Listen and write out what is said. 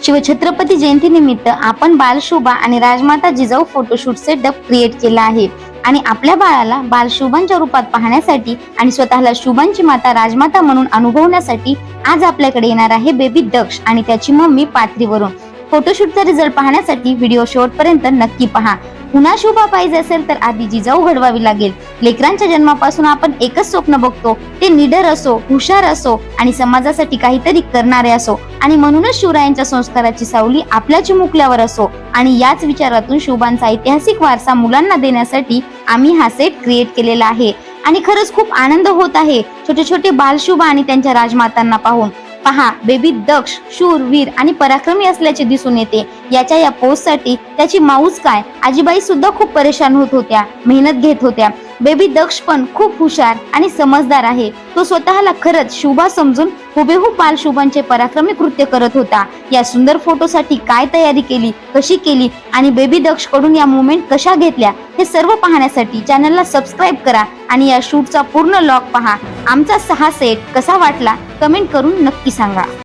शिवछत्रपती जयंतीनिमित्त आपण बालशोभा आणि राजमाता जिजाऊ फोटोशूट सेटअप क्रिएट केला आहे आणि आपल्या बाळाला बालशोभांच्या रूपात पाहण्यासाठी आणि स्वतःला शुभांची माता राजमाता म्हणून अनुभवण्यासाठी आज आपल्याकडे येणार आहे बेबी दक्ष आणि त्याची मम्मी पाथरीवरून। फोटोशूटचा रिझल्ट पाहण्यासाठी व्हिडिओ शेवटपर्यंत नक्की पहा। पुन्हा शुभा पाहिजे असेल तर आधी जिजाऊ घडवावी लागेल। लेकरांच्या जन्मापासून आपण एकच स्वप्न बघतो, ते निडर असो, हुशार असो आणि समाजासाठी काहीतरी करणारे असो, आणि म्हणूनच शिवरायांच्या संस्काराची सावली आपल्या चिमुकल्यावर असो। आणि याच विचारातून शुभांचा ऐतिहासिक वारसा मुलांना देण्यासाठी आम्ही हा सेट क्रिएट केलेला आहे आणि खरंच खूप आनंद होत आहे छोटे छोटे बालशुभा आणि त्यांच्या राजमातांना पाहून। पहा, बेबी दक्ष शूरवीर आणि पराक्रमी असल्याचे दिसून येते। याच्या या पोस्टसाठी त्याची माऊस काय आजीबाई सुद्धा खूप परेशान होत होत्या, मेहनत घेत होत्या। बेबी दक्ष पण खूप हुशार आणि समजदार आहे। तो स्वतःला खरंच शुभा समजून हुबेहूब बालशुभांचे पराक्रमी कृत्य करत होता। या सुंदर फोटोसाठी काय तयारी केली, कशी केली आणि बेबी दक्ष कडून या मुवमेंट कशा घेतल्या, हे सर्व पाहण्यासाठी चॅनलला सबस्क्राईब करा आणि या शूटचा पूर्ण लॉग पहा। आमचा 6 सेट कसा वाटला कमेंट करून नक्की सांगा।